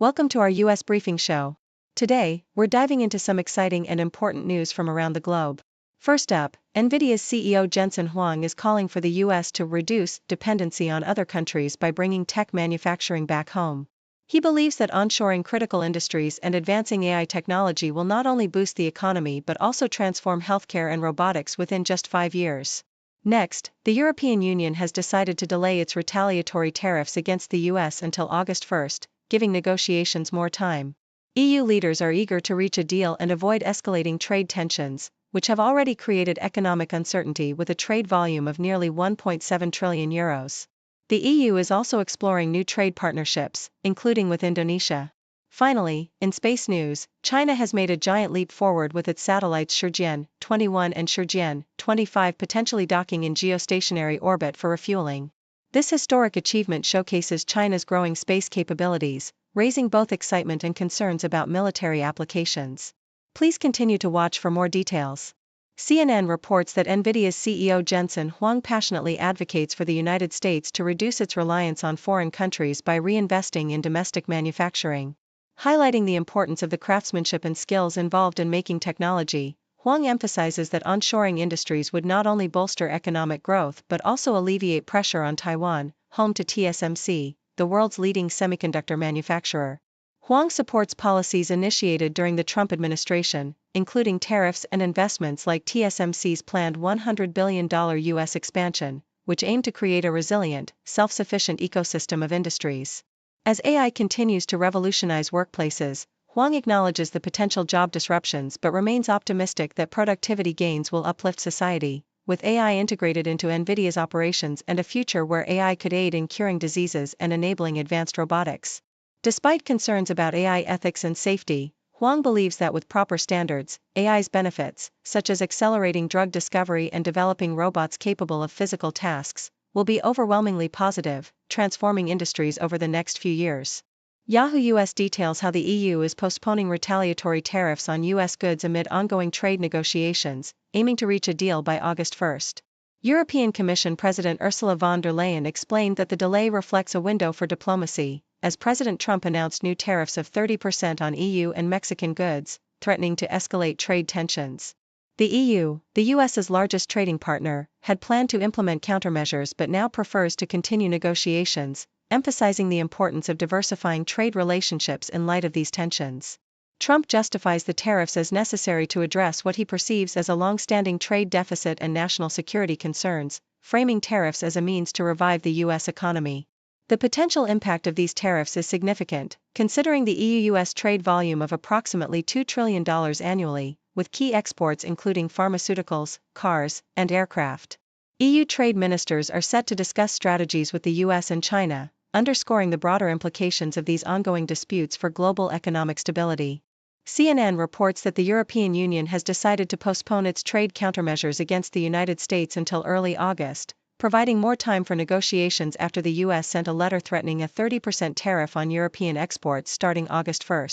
Welcome to our U.S. Briefing Show. Today, we're diving into some exciting and important news from around the globe. First up, Nvidia's CEO Jensen Huang is calling for the U.S. to reduce dependency on other countries by bringing tech manufacturing back home. He believes that onshoring critical industries and advancing AI technology will not only boost the economy but also transform healthcare and robotics within just 5 years. Next, the European Union has decided to delay its retaliatory tariffs against the U.S. until August 1, giving negotiations more time. EU leaders are eager to reach a deal and avoid escalating trade tensions, which have already created economic uncertainty with a trade volume of nearly €1.7 trillion. The EU is also exploring new trade partnerships, including with Indonesia. Finally, in space news, China has made a giant leap forward with its satellites Shenzhen-21 and Shenzhen-25 potentially docking in geostationary orbit for refueling. This historic achievement showcases China's growing space capabilities, raising both excitement and concerns about military applications. Please continue to watch for more details. CNN reports that Nvidia's CEO Jensen Huang passionately advocates for the United States to reduce its reliance on foreign countries by reinvesting in domestic manufacturing. Highlighting the importance of the craftsmanship and skills involved in making technology, Huang emphasizes that onshoring industries would not only bolster economic growth but also alleviate pressure on Taiwan, home to TSMC, the world's leading semiconductor manufacturer. Huang supports policies initiated during the Trump administration, including tariffs and investments like TSMC's planned $100 billion U.S. expansion, which aim to create a resilient, self-sufficient ecosystem of industries. As AI continues to revolutionize workplaces, Huang acknowledges the potential job disruptions but remains optimistic that productivity gains will uplift society, with AI integrated into Nvidia's operations and a future where AI could aid in curing diseases and enabling advanced robotics. Despite concerns about AI ethics and safety, Huang believes that with proper standards, AI's benefits, such as accelerating drug discovery and developing robots capable of physical tasks, will be overwhelmingly positive, transforming industries over the next few years. Yahoo US details how the EU is postponing retaliatory tariffs on US goods amid ongoing trade negotiations, aiming to reach a deal by August 1. European Commission President Ursula von der Leyen explained that the delay reflects a window for diplomacy, as President Trump announced new tariffs of 30% on EU and Mexican goods, threatening to escalate trade tensions. The EU, the US's largest trading partner, had planned to implement countermeasures but now prefers to continue negotiations, emphasizing the importance of diversifying trade relationships in light of these tensions. Trump justifies the tariffs as necessary to address what he perceives as a long-standing trade deficit and national security concerns, framing tariffs as a means to revive the U.S. economy. The potential impact of these tariffs is significant, considering the EU-US trade volume of approximately $2 trillion annually, with key exports including pharmaceuticals, cars, and aircraft. EU trade ministers are set to discuss strategies with the US and China, underscoring the broader implications of these ongoing disputes for global economic stability. CNN reports that the European Union has decided to postpone its trade countermeasures against the United States until early August, providing more time for negotiations after the U.S. sent a letter threatening a 30% tariff on European exports starting August 1.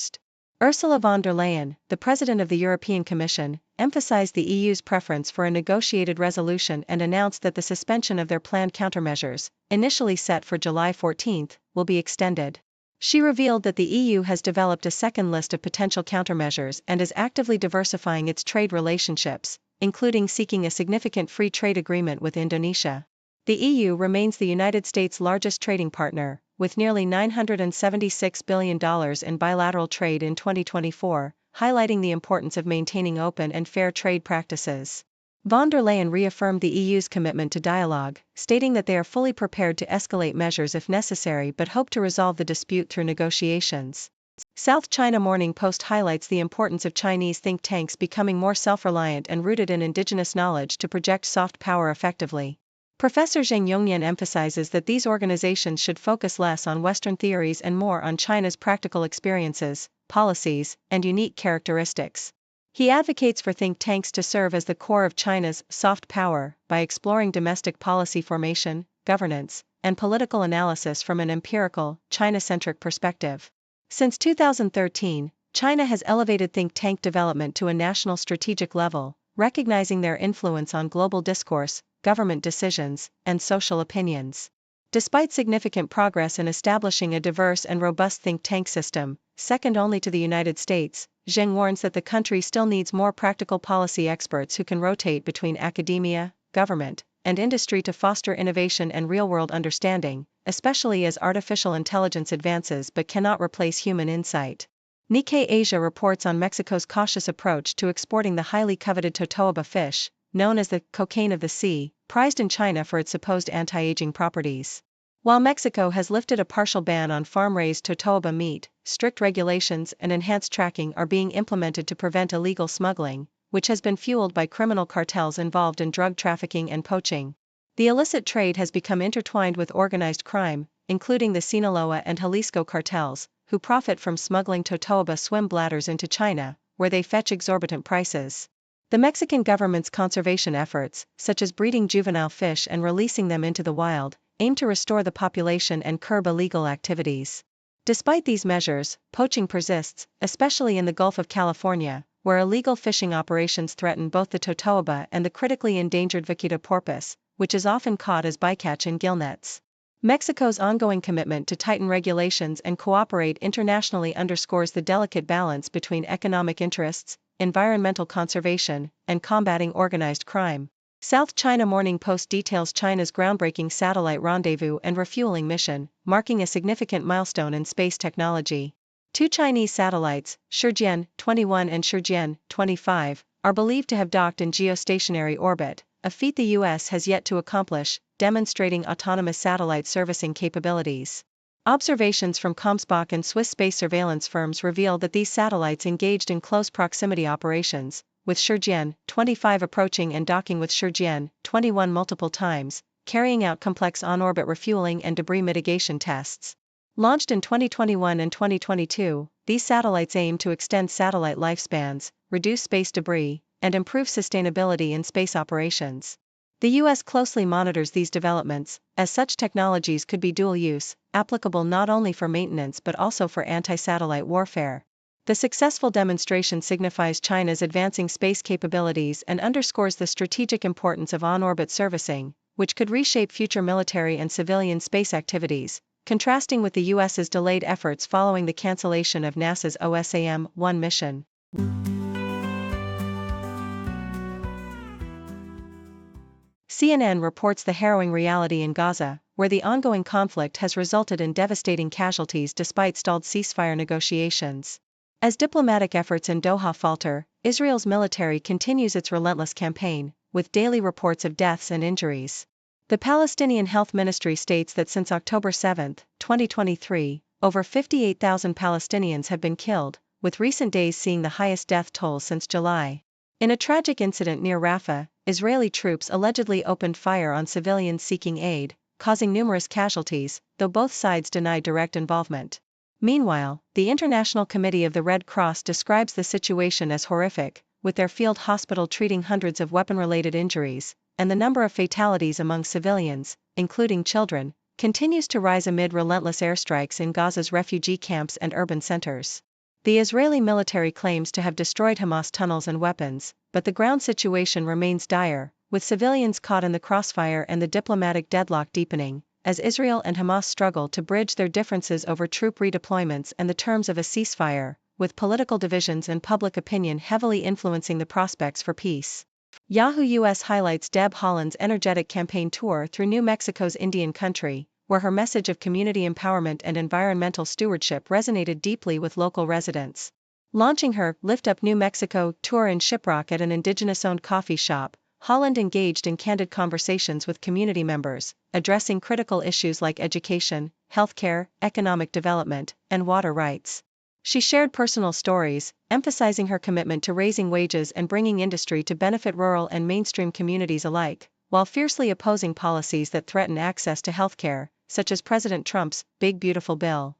Ursula von der Leyen, the president of the European Commission, emphasized the EU's preference for a negotiated resolution and announced that the suspension of their planned countermeasures, initially set for July 14, will be extended. She revealed that the EU has developed a second list of potential countermeasures and is actively diversifying its trade relationships, including seeking a significant free trade agreement with Indonesia. The EU remains the United States' largest trading partner, with nearly $976 billion in bilateral trade in 2024, highlighting the importance of maintaining open and fair trade practices. Von der Leyen reaffirmed the EU's commitment to dialogue, stating that they are fully prepared to escalate measures if necessary but hope to resolve the dispute through negotiations. South China Morning Post highlights the importance of Chinese think tanks becoming more self-reliant and rooted in indigenous knowledge to project soft power effectively. Professor Zheng Yongnian emphasizes that these organizations should focus less on Western theories and more on China's practical experiences, policies, and unique characteristics. He advocates for think tanks to serve as the core of China's soft power by exploring domestic policy formation, governance, and political analysis from an empirical, China-centric perspective. Since 2013, China has elevated think tank development to a national strategic level, recognizing their influence on global discourse, government decisions, and social opinions. Despite significant progress in establishing a diverse and robust think tank system, second only to the United States, Zheng warns that the country still needs more practical policy experts who can rotate between academia, government, and industry to foster innovation and real-world understanding, especially as artificial intelligence advances but cannot replace human insight. Nikkei Asia reports on Mexico's cautious approach to exporting the highly coveted totoaba fish, known as the cocaine of the sea, prized in China for its supposed anti-aging properties. While Mexico has lifted a partial ban on farm-raised totoaba meat, strict regulations and enhanced tracking are being implemented to prevent illegal smuggling, which has been fueled by criminal cartels involved in drug trafficking and poaching. The illicit trade has become intertwined with organized crime, including the Sinaloa and Jalisco cartels, who profit from smuggling totoaba swim bladders into China, where they fetch exorbitant prices. The Mexican government's conservation efforts, such as breeding juvenile fish and releasing them into the wild, aim to restore the population and curb illegal activities. Despite these measures, poaching persists, especially in the Gulf of California, where illegal fishing operations threaten both the totoaba and the critically endangered vaquita porpoise, which is often caught as bycatch in gill nets. Mexico's ongoing commitment to tighten regulations and cooperate internationally underscores the delicate balance between economic interests, environmental conservation, and combating organized crime. South China Morning Post details China's groundbreaking satellite rendezvous and refueling mission, marking a significant milestone in space technology. Two Chinese satellites, Shenzhen-21 and Shenzhen-25, are believed to have docked in geostationary orbit, a feat the U.S. has yet to accomplish, demonstrating autonomous satellite servicing capabilities. Observations from Comsbach and Swiss space surveillance firms reveal that these satellites engaged in close proximity operations, with Shenzhen-25 approaching and docking with Shenzhen-21 multiple times, carrying out complex on-orbit refueling and debris mitigation tests. Launched in 2021 and 2022, these satellites aim to extend satellite lifespans, reduce space debris, and improve sustainability in space operations. The U.S. closely monitors these developments, as such technologies could be dual-use, applicable not only for maintenance but also for anti-satellite warfare. The successful demonstration signifies China's advancing space capabilities and underscores the strategic importance of on-orbit servicing, which could reshape future military and civilian space activities, contrasting with the U.S.'s delayed efforts following the cancellation of NASA's OSAM-1 mission. CNN reports the harrowing reality in Gaza, where the ongoing conflict has resulted in devastating casualties despite stalled ceasefire negotiations. As diplomatic efforts in Doha falter, Israel's military continues its relentless campaign, with daily reports of deaths and injuries. The Palestinian Health Ministry states that since October 7, 2023, over 58,000 Palestinians have been killed, with recent days seeing the highest death toll since July. In a tragic incident near Rafah, Israeli troops allegedly opened fire on civilians seeking aid, causing numerous casualties, though both sides deny direct involvement. Meanwhile, the International Committee of the Red Cross describes the situation as horrific, with their field hospital treating hundreds of weapon-related injuries, and the number of fatalities among civilians, including children, continues to rise amid relentless airstrikes in Gaza's refugee camps and urban centers. The Israeli military claims to have destroyed Hamas tunnels and weapons, but the ground situation remains dire, with civilians caught in the crossfire and the diplomatic deadlock deepening, as Israel and Hamas struggle to bridge their differences over troop redeployments and the terms of a ceasefire, with political divisions and public opinion heavily influencing the prospects for peace. Yahoo US highlights Deb Haaland's energetic campaign tour through New Mexico's Indian country, where her message of community empowerment and environmental stewardship resonated deeply with local residents. Launching her Lift Up New Mexico tour in Shiprock at an indigenous-owned coffee shop, Haaland engaged in candid conversations with community members, addressing critical issues like education, healthcare, economic development, and water rights. She shared personal stories, emphasizing her commitment to raising wages and bringing industry to benefit rural and mainstream communities alike, while fiercely opposing policies that threaten access to healthcare, such as President Trump's Big Beautiful Bill.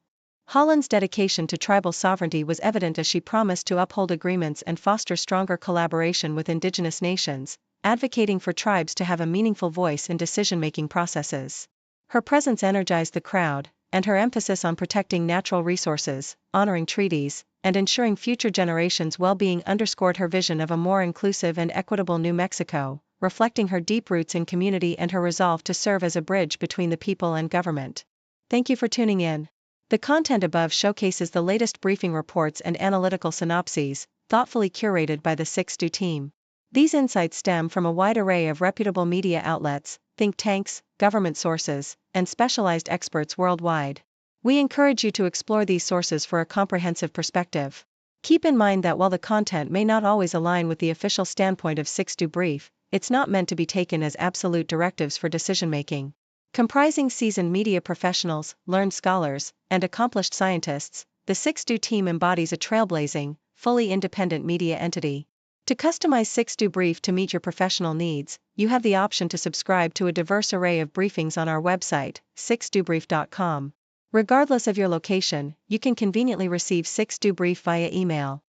Haaland's dedication to tribal sovereignty was evident as she promised to uphold agreements and foster stronger collaboration with indigenous nations, advocating for tribes to have a meaningful voice in decision-making processes. Her presence energized the crowd, and her emphasis on protecting natural resources, honoring treaties, and ensuring future generations' well-being underscored her vision of a more inclusive and equitable New Mexico, reflecting her deep roots in community and her resolve to serve as a bridge between the people and government. Thank you for tuning in. The content above showcases the latest briefing reports and analytical synopses, thoughtfully curated by the 6Do team. These insights stem from a wide array of reputable media outlets, think tanks, government sources, and specialized experts worldwide. We encourage you to explore these sources for a comprehensive perspective. Keep in mind that while the content may not always align with the official standpoint of 6Do Brief, it's not meant to be taken as absolute directives for decision-making. Comprising seasoned media professionals, learned scholars, and accomplished scientists, the 6Do team embodies a trailblazing, fully independent media entity. To customize 6Do Brief to meet your professional needs, you have the option to subscribe to a diverse array of briefings on our website, 6dobrief.com. Regardless of your location, you can conveniently receive 6Do Brief via email.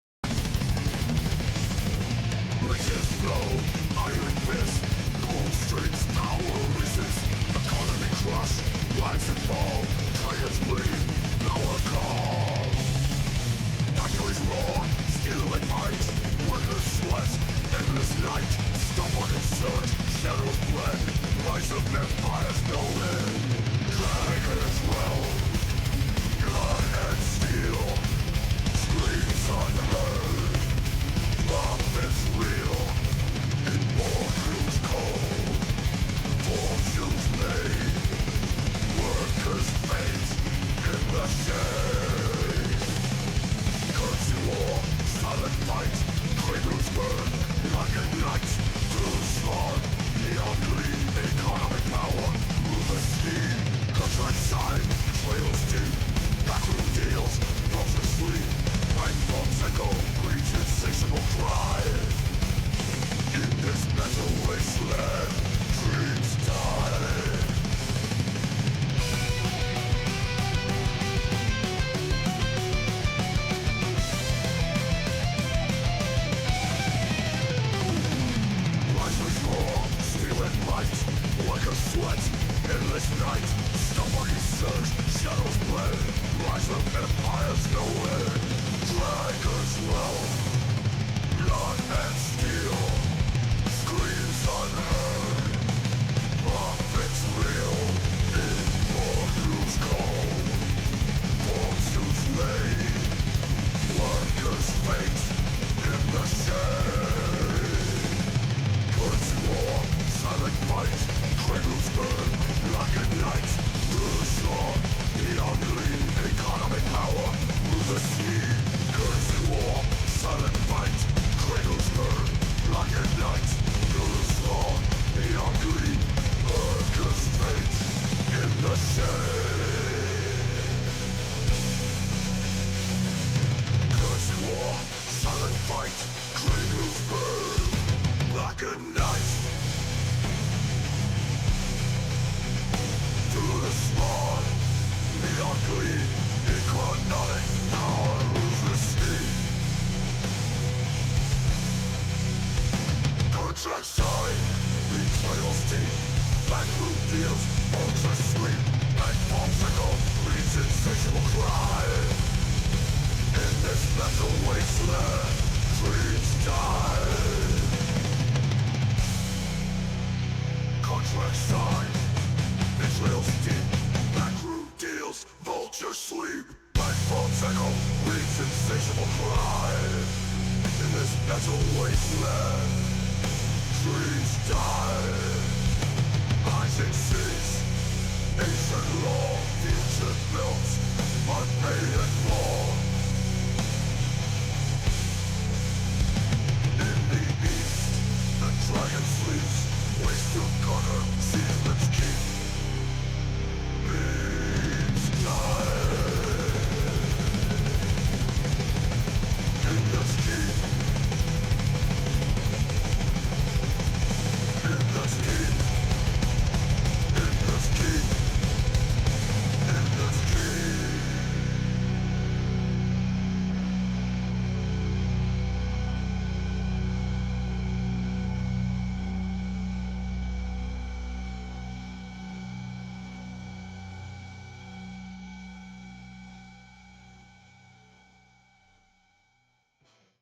Ancient law, future